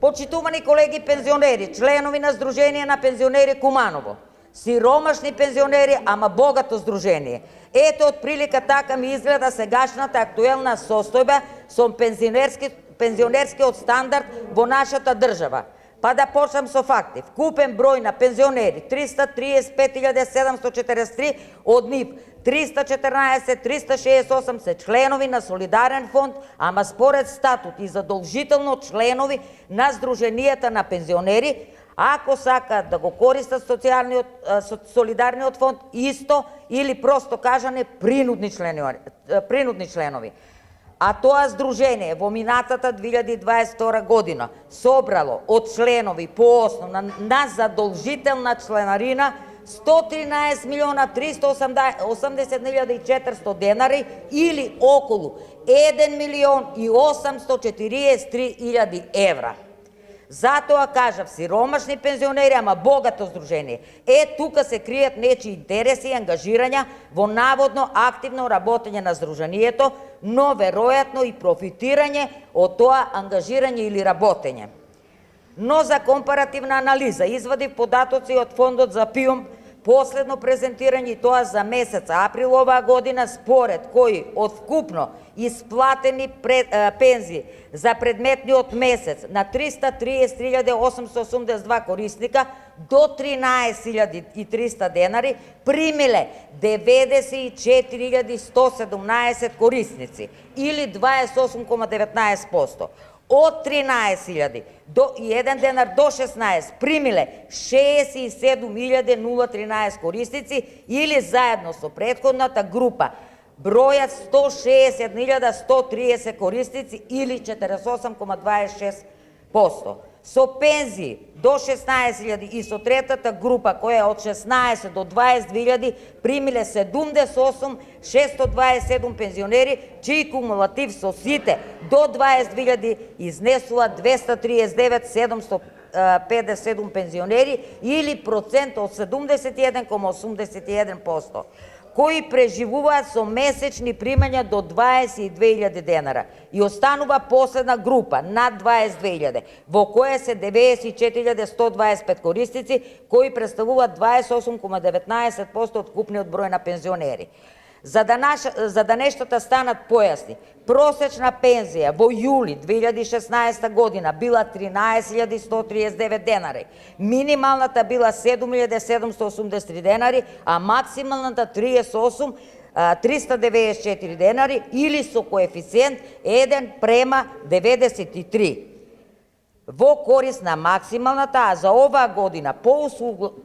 Почитувани колеги пензионери, членови на Сдружение на пензионери Куманово, сиромашни пензионери, ама богато сдружение. Ето отприлика така ми изгледа сегашната актуелна состојба со пензионерскиот стандард во нашата држава. Па да почнем со факти. Вкупен број на пензионери 335.743, од нив 368 се членови на Солидарен фонд, ама според статут и задолжително членови на Сдруженијата на пензионери, ако сакаат да го користат Солидарниот фонд, исто или просто кажане принудни членови. А тоа Сдружение во минатата 2022 година собрало од членови по основа на задолжителна членарина 113.380.400 денари или околу 1.843.000 евра. Затоа кажав, сиромашни пензионери, ама богато сдружение. Тука се кријат нечии интереси и ангажирања во наводно активно работење на Сдруженијето, но веројатно и профитирање од тоа ангажирање или работење. Но за компаративна анализа извадив податоци од Фондот за ПИОМ, последно презентирање, и тоа за месец април оваа година, според кои од вкупно исплатени пензии за предметниот месец на 333.882 корисника до 13.300 денари примиле 94.117 корисници или 28,19%. Од 13.000 и 1 денар до 16 примиле 67.013 корисници или заедно со претходната група бројат 161.130 корисници или 48,26%. Со пензии до 16.000 и со третата група која од 16 до 22.000 примиле 78.627 пензионери, чиј кумулатив со сите до 22.000 изнесува 239.757 пензионери или процент од 71,81%. кои преживуваат со месечни примања до 22.000 денара. И останува последна група над 22.000, во која се 94.125 корисници, кои представуваат 28,19% од купниот број на пензионери. За да нештата станат појасни, просечна пензија во јули 2016 година била 13.139 денари, минималната била 7.783 денари, а максималната 38.394 денари или со коефициент 1:93 во корист на максималната, а за оваа година по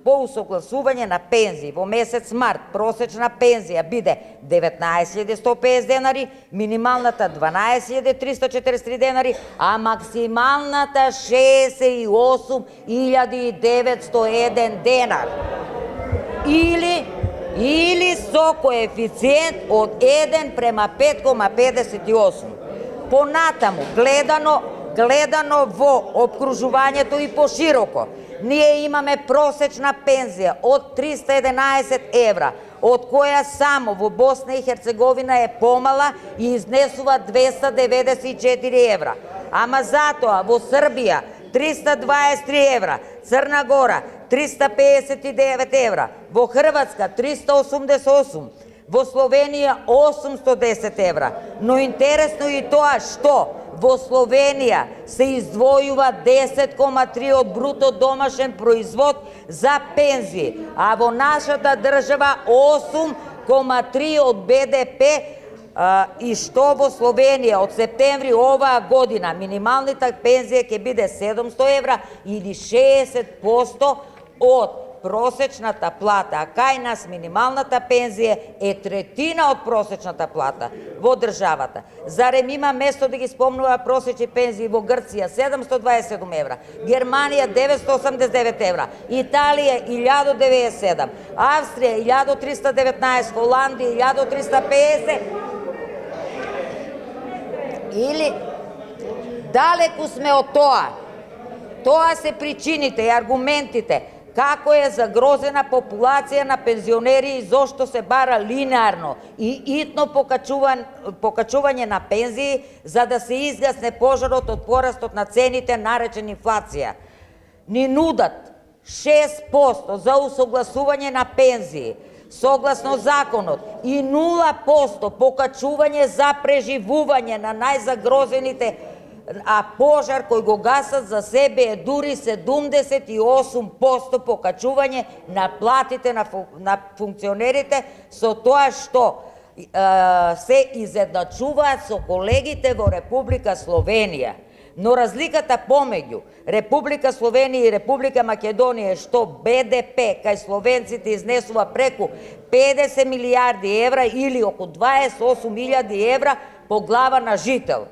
усогласување на пензии во месец март просечна пензија биде 19.150 денари, минималната 12.343 денари, а максималната 68.901 денар. Или со коефициент од 1:5,58. Понатаму, гледано во обкружувањето и пошироко, ние имаме просечна пензија од 311 евра, од која само во Босна и Херцеговина е помала и изнесува 294 евра. Ама затоа во Србија 323 евра, Црна Гора 359 евра, во Хрватска 388, во Словенија 810 евра. Но интересно и тоа што во Словенија се издвојува 10,3 од бруто домашен производ за пензии, а во нашата држава 8,3 од БДП, и што во Словенија од септември оваа година минималната пензија ќе биде 700 евра или 60% од просечната плата, а кај нас минималната пензија е третина од просечната плата во државата. Зарем има место да ги спомнува просечни пензии во Грција 727 евра, Германија 989 евра, Италија 1097, Австрија 1319, Холандија 1350. Или далеку сме од тоа. Тоа се причините и аргументите како е загрозена популација на пензионери и зошто се бара линеарно и итно покачување на пензии за да се изгасне пожарот од порастот на цените наречен инфлација. Ни нудат 6% за усогласување на пензии согласно законот и 0% покачување за преживување на најзагрозените, а пожар кој го гасат за себе е дури 78% покачување на платите на функционерите, со тоа што се изедначуваат со колегите во Република Словенија. Но разликата помеѓу Република Словенија и Република Македонија е што БДП кај словенците изнесува преку 50 милијарди евра или околу 28.000 евра по глава на жител,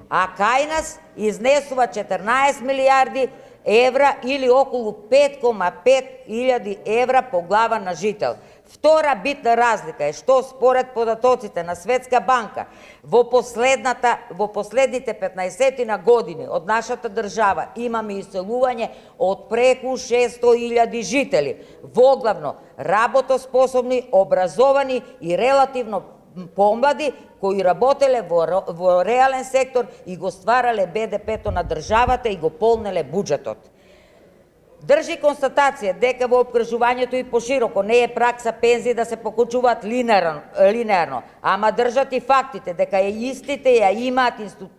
а кај нас изнесува 14 милијарди евра или околу 5,5 евра по глава на жител. Втора битна разлика е што според податоците на Светска банка во последните 15 години од нашата држава имаме иселување од преку 600.000 жители, воглавно работоспособни, образовани и релативно помлади кои работеле во реален сектор и го стварале БДП-то на државата и го полнеле буџетот. Држи констатација дека во опкржувањето и пошироко не е пракса пензии да се покачуваат линеарно, ама држат и фактите дека истите ја имаат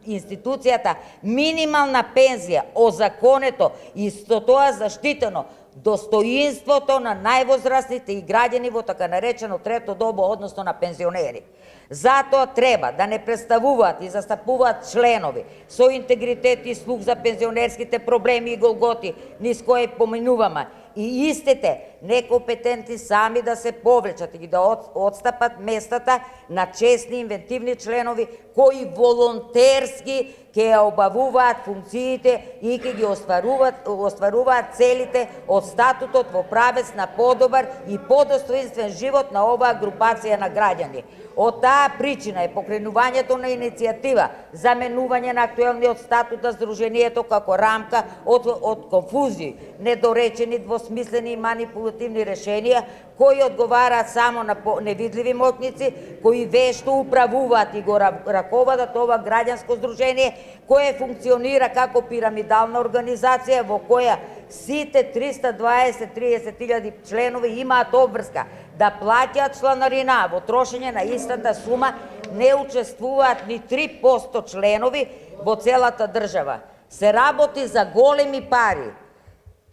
институцијата минимална пензија, озаконето и со тоа заштитено достоинството на највозрастните и граѓани во така наречено трето добо, односно на пензионери. Затоа треба да не представуваат и застапуваат членови со интегритет и слух за пензионерските проблеми и голготи низ кои поминуваме, и истите некомпетентни сами да се повлечат и да отстапат местата на честни инвентивни членови кои волонтерски ќе ја обавуваат функциите и ќе ги остваруваат целите од статутот во правец на подобар и подостоинствен живот на оваа групација на граѓани. Од таа причина е покренувањето на иницијатива за менување на актуелниот статут на Сдруженијето како рамка од конфузии, недоречени, двосмислени и манипулативни решенија кои одговараат само на невидливи моќници, кои вешто управуваат и го раководат ова граѓанско здружение, кое функционира како пирамидална организација во која сите 320-30.000 членови имаат обврска да плаќаат чланарина во трошење на истата сума, не учествуваат ни 3% членови во целата држава. Се работи за големи пари.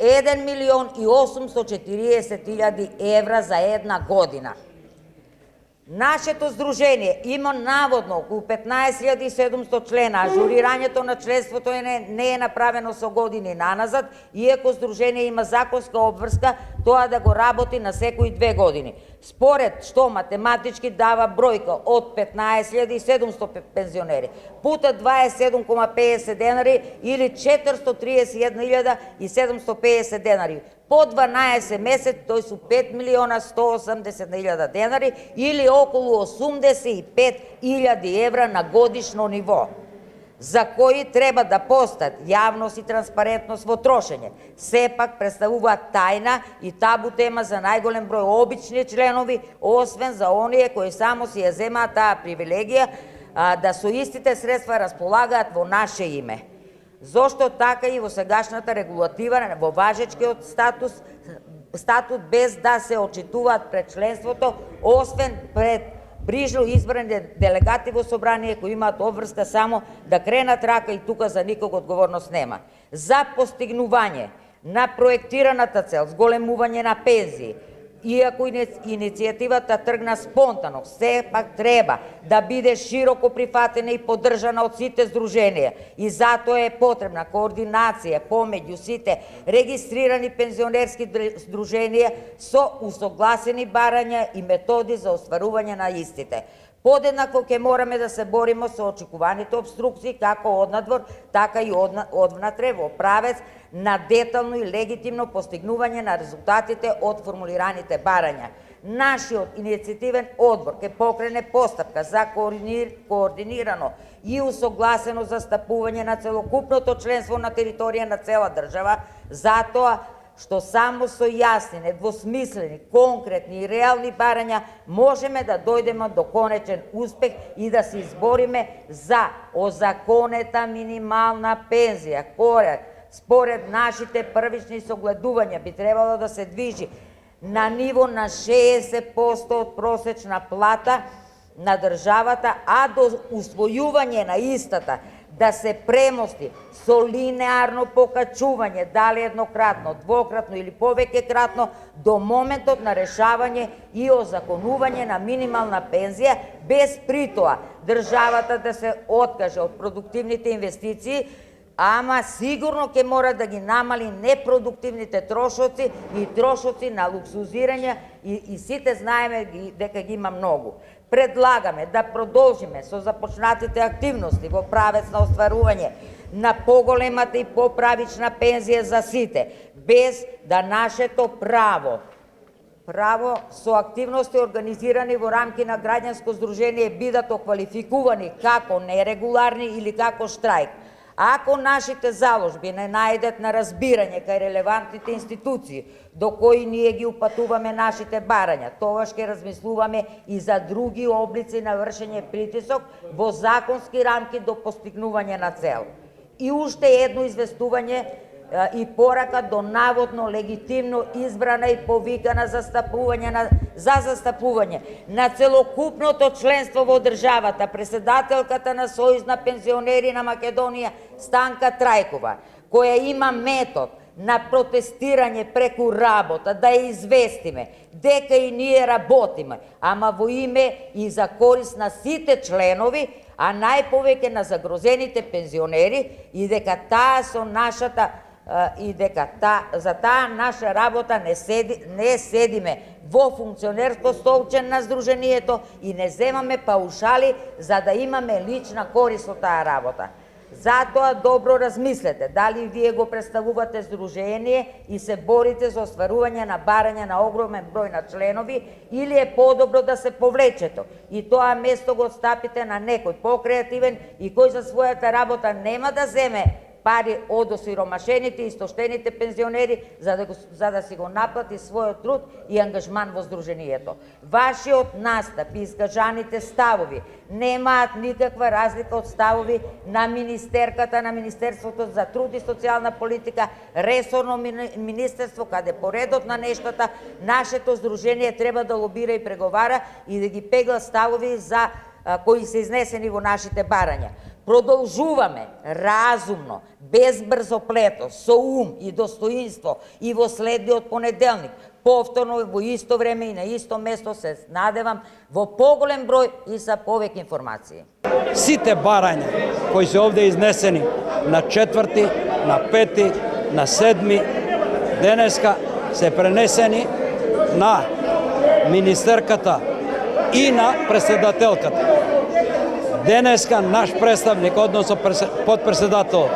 1.840.000 евра за една година. Нашето здружение има наводно околу 15.700 члена, а журирањето на членството не е направено со години наназад, иако здружение има законска обврска тоа да го работи на секои 2 години. Според што математички дава бројка од 15.700 пензионери пута 27,50 денари или 431.750 денари. По 12 месец тој су 5.180.000 денари или околу 85.000 евра на годишно ниво, за кои треба да постат јавност и транспарентност во трошење. Сепак представуваат тајна и табу тема за најголем број обични членови, освен за оние кои само си ја земаат таа привилегија да со истите средства располагаат во наше име. Зошто така и во сегашната регулатива во важечкиот статут без да се очитуваат пред членството, освен пред брижно избрани делегати во собрание кои имаат обврска само да кренат рака и тука за никого одговорност нема. За постигнување на проектираната цел, зголемување на пензии, иако иницијативата тргна спонтано, сепак треба да биде широко прифатена и поддржана од сите здруженија и затоа е потребна координација помеѓу сите регистрирани пензионерски здруженија со усогласени барања и методи за остварување на истите. Подеднакво ќе мораме да се бориме со очекуваните обструкции како однадвор, така и одвнатре во правец на детално и легитимно постигнување на резултатите од формулираните барања. Нашиот иницијативен одбор ќе покрене постапка за координирано и усогласено застапување на целокупното членство на територија на цела држава, затоа што само со јасни, недвосмислени, конкретни и реални барања можеме да дојдеме до конечен успех и да се избориме за озаконета минимална пензија, која според нашите првични согледувања би требало да се движи на ниво на 60% од просечна плата на државата, а до усвојување на истата да се премости со линеарно покачување, дали еднократно, двократно или повеќекратно, до моментот на решавање и озаконување на минимална пензија, без притоа државата да се откаже од продуктивните инвестиции, ама сигурно ќе мора да ги намали непродуктивните трошоци и трошоци на луксузирање и сите знаеме дека ги има многу. Предлагаме да продолжиме со започнатите активности во правец на остварување на поголемата и поправична пензија за сите, без да нашето право со активности организирани во рамки на граѓанско здружение бидат оквалификувани како нерегуларни или како штрајк. Ако нашите заложби не најдат на разбирање кај релевантните институции до кои ние ги упатуваме нашите барања, тогаш ќе размислуваме и за други облици на вршење притисок во законски рамки до постигнување на цел. И уште едно известување и порака до наводно легитимно избрана и повикана за застапување на целокупното членство во државата, преседателката на Сојуз на пензионери на Македонија Станка Трајкова, која има метод на протестирање преку работа, да ја известиме дека и ние работиме, ама во име и за корист на сите членови, а најповеќе на загрозените пензионери, и дека таа со нашата и дека за таа наша работа не седиме во функционерско столче на Сдруженијето и не земаме паушали за да имаме лична корист од таа работа. Затоа добро размислете дали вие го представувате здружение и се борите за остварување на барања на огромен број на членови, или е подобро да се повлечете и тоа место го отстапите на некој покреативен и кој за својата работа нема да земе пари од осиромашените и истоштените пензионери за да си го наплати својот труд и ангажман во Сдруженијето. Вашиот настап и искажаните ставови немаат никаква разлика од ставови на министерката на Министерството за труд и социјална политика, ресорно министерство, каде по редот на нештата нашето здружение треба да лобира и преговара и да ги пегла ставови за кои се изнесени во нашите барања. Продолжуваме разумно, без брзоплето, со ум и достоинство и во следниот понеделник, повторно во исто време и на исто место се надевам во поголем број и sa повеќе информации. Сите барања кои се овде изнесени на 4, на 5, на 7 денеска се пренесени на министерката и на преседателката. Денеска наш представник, односно подпредседател,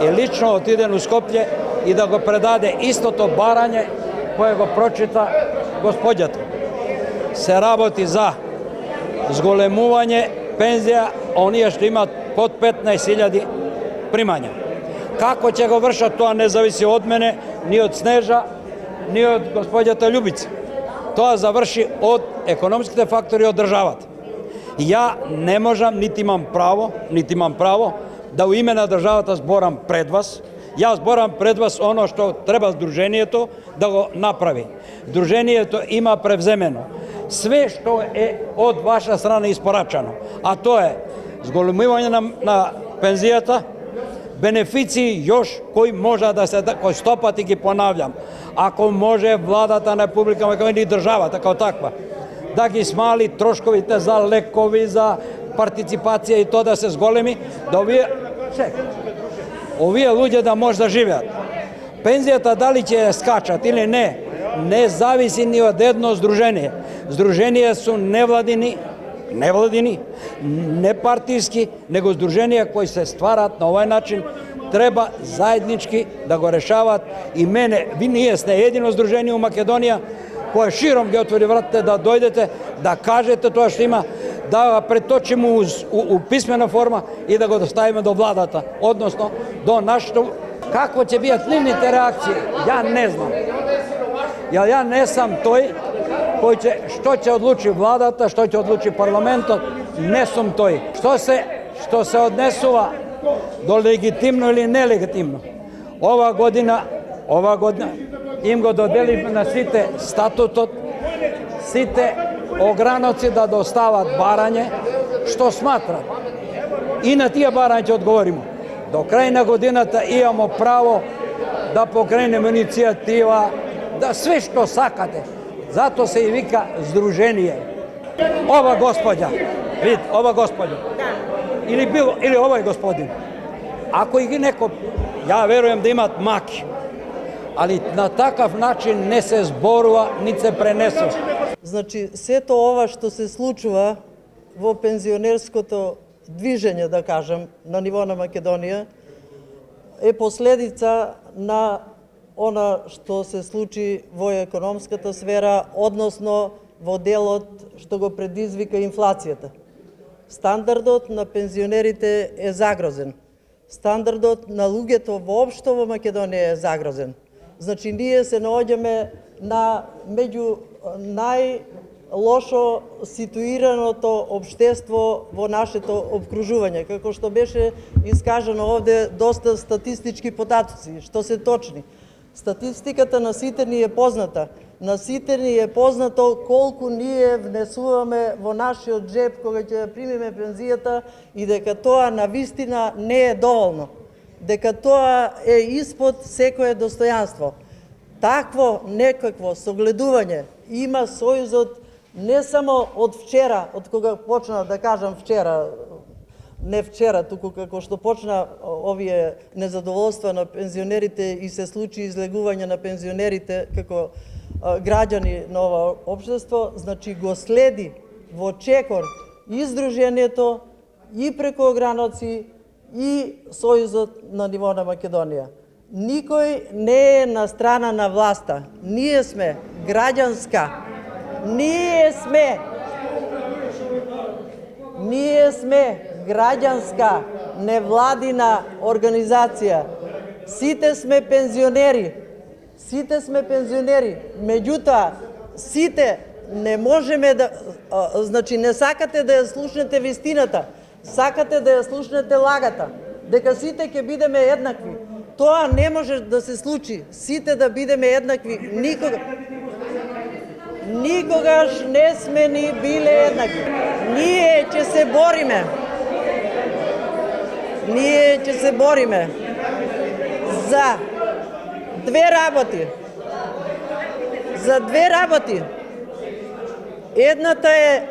е лично отиден у Скопје и да го предаде истото барање кое го прочита господјата. Се работи за зголемување пензија оние што имаат под 15.000 примања. Како ќе го вршат тоа не зависи од мене, ни од Снежа, ни од господјата Љубица. Тоа заврши од економските фактори од државата. Ја не можам, нити имам право да у име на државата зборам пред вас. Јас зборам пред вас оно што треба Сдруженијето да го направи. Сдруженијето има превземено све што е од ваша страна испорачано, а тоа е зголемување на пензијата, бенефиции још кои може да се кои стопати ги понавljам. Ако може владата на Република Македонија и државата како таква да ги смали трошковите за лекови, за партиципација и тоа да се зголеми, да овие луѓе да може да живеат. Пензијата дали ќе скачат или не зависи ни од едно здружение. Здруженија су невладини, не партиски, него здруженија кои се стварат на овој начин, треба заеднички да го решават и ние сте едино здружение у Македонија кој широм ги отвори вратите да дојдете, да кажете тоа што има, да го преточиме у писмена форма и да го доставиме до владата, односно до нашето Kako će biti nivnite reakcije, ja ne znam. Jer ja ne sam toj koji će, što će odluči vladata, što će odluči parlamento, ne sam toj. Što se odnesuva do legitimno ili nelegitimno. Ova godina im go dodelimo na site statutot, site ogranoci da dostavat baranje, što smatram. I na tije baranje će odgovorimo. Do krajna godinata imamo pravo da pokrenemo inicijativa, da sve što sakate. Zato se i vika združenije. Ova gospođa, vidite, ova gospođa, ili ovaj gospodin, ako ih neko, ja verujem da imat maki, ali na takav način ne se zborува, ni se пренесе. Значи, сето ова што се случува во пензионерското движење, да кажем, на ниво на Македонија, е последица на она што се случи во економската сфера, односно во делот што го предизвика инфлацијата. Стандардот на пензионерите е загрозен. Стандардот на луѓето воопшто во Македонија е загрозен. Значи, ние се наоѓаме на меѓу најлошо ситуираното општество во нашето обкружување. Како што беше искажано овде, доста статистички податоци, што се точни. Статистиката на сите ни е позната. На сите ни е познато колку ние внесуваме во нашиот джеб кога ќе примиме пензијата и дека тоа навистина не е доволно. Дека тоа е испод секое достојанство. Такво некакво согледување има Сојузот не само од вчера, од кога почна, да кажам вчера, не вчера, туку како што почна овие незадоволства на пензионерите и се случи излегување на пензионерите како граѓани на ова општество, значи го следи во чекор и Сдруженијето, и преку ограноци, и Сојузот на ниво на Македонија. Никој не е на страна на власта. Ние сме граѓанска. Ние сме граѓанска невладина организација. Сите сме пензионери. Меѓутоа, сите не можеме да... Значи, не сакате да ја слушнете вистината. Сакате да ја слушнете лагата. Дека сите ќе бидеме еднакви. Тоа не може да се случи. Сите да бидеме еднакви. Никогаш не сме ни биле еднакви. Ние ќе се бориме за две работи. Едната е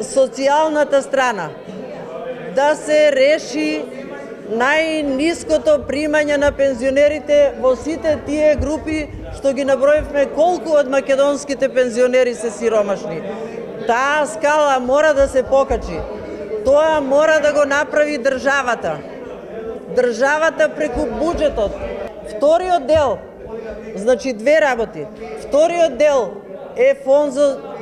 социјалната страна. Да се реши најниското примање на пензионерите во сите тие групи што ги наброивме колку од македонските пензионери се сиромашни. Таа скала мора да се покачи. Тоа мора да го направи државата. Државата преку буџетот. Вториот дел, значи две работи. Вториот дел е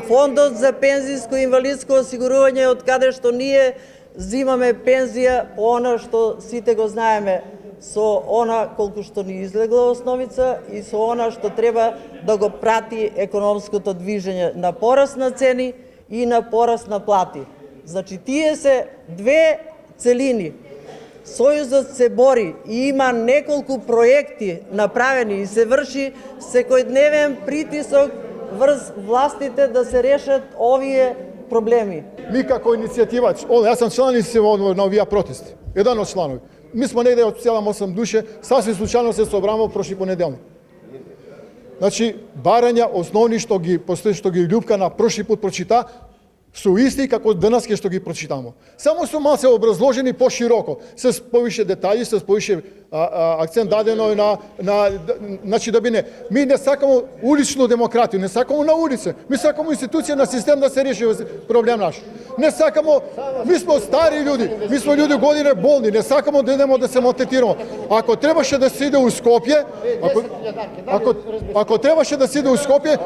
фондот за пензиско и инвалидско осигурување, од каде што ние зимаме пензија по она што сите го знаеме, со она колку што ни излегла основица и со она што треба да го прати економското движење на пораст на цени и на пораст на плати. Значи, тие се две целини. Сојузот се бори и има неколку проекти направени и се врши секојдневен притисок врз властите да се решат овие проблеми. Ми како иницијативач, јас сум члан на овие протести, еден од чланови. Ми сме негде од 7-8 души, сасвим случајно се собрамо прошли понеделник. Значи, барања основни што ги Љупка на прошли пат прочита, су исти како денеска што ги прочитамо. Само су малце образложени пошироко, с повише детаљи, с повише акцент дадено значи да бине. Ми не сакамо уличну демократија, не сакамо на улице. Ми сакамо институција на систем да се реши проблем наш. Не сакамо, ми сме стари луѓе, ми сме луѓе години болни, не сакамо да идемо да се малтретираме. Ако требаше да се иде у Скопје, ако требаше да се иде у Скопје,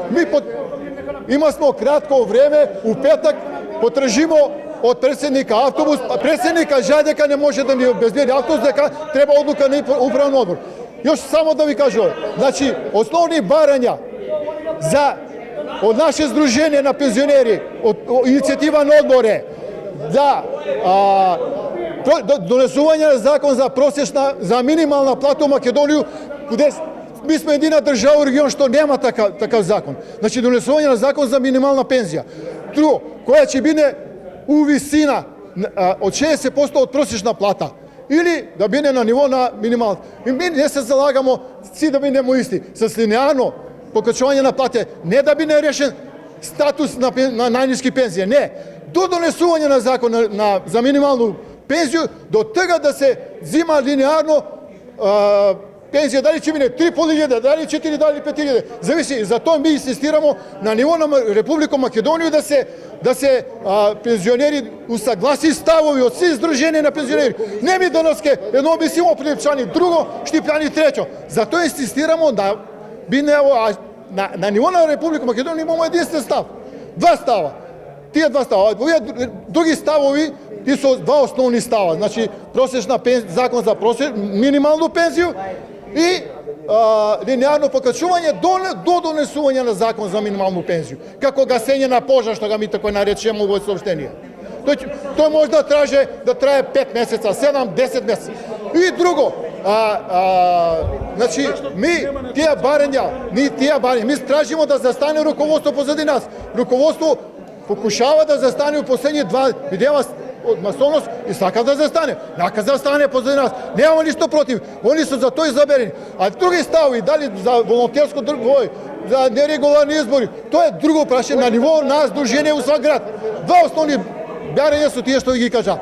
има смо кратко време, у петак потржимо од председника автобус, председника жа дека не може да ни обезбеди автобус, дека треба одлука на управен одбор. Još samo da vi kažem, znači, osnovni baranja od naše združenje na penzioneri, inicijativa na odbore, da donesuvanje zakon za minimalna plata u Makedoniju, gde mi smo jedina država u regionu što nema takav zakon. Znači, donesuvanje na zakon za minimalna penzija. Drugo, koja će biti u visina od 60% od prosječna plata. Ili da bine na nivo na minimalno. I mi ne se zalagamo, svi da binemo isti. Sa linearno pokačovanje na plate, ne da bi ne rešen status na najnižke penzije, ne. Do donesuvanja na zakon za minimalnu penziju, do toga da se zima linearno penzija, da li će bine 3.500, da li 4, da li 5.000, zavisi. Zato mi insistiramo na nivo na Republiku Makedoniju da se penzioneri usaglasi stavovi od svih združenja na penzioneri. Ne mi donoske, jedno bi si imao prilepčani, drugo štipljani, trećo. Zato insistiramo da bi na nivo na Republiku Makedoniju imamo jedinstven stav. Dva stava. Tije dva stava. Drugi stavovi, ti su dva osnovni stava. Znači, zakon za minimalnu penziju i linearno pokačuvanje do donesuvanja na zakon za minimalnu penziju. Kako gasenje na požar, što ga mi tako narečemo u ovoj saopšteniji. To možda traže da traje 5 meseca, 7, 10 meseca. I drugo, znači, mi tražimo da zastane rukovodstvo pozadi nas. Rukovodstvo pokušava da zastane u poslednje 2 vidjela od masovnost i svakav da zastane. Neka zastane pozadi nas. Nemamo ništa protiv. Oni su za to izabereni. A drugi stavovi, da li za volontersko drugoj, za neregularni izbori, to je drugo prašenje na nivou nas druženje u svak grad. Dva osnovni baranja su tije što ih kaža.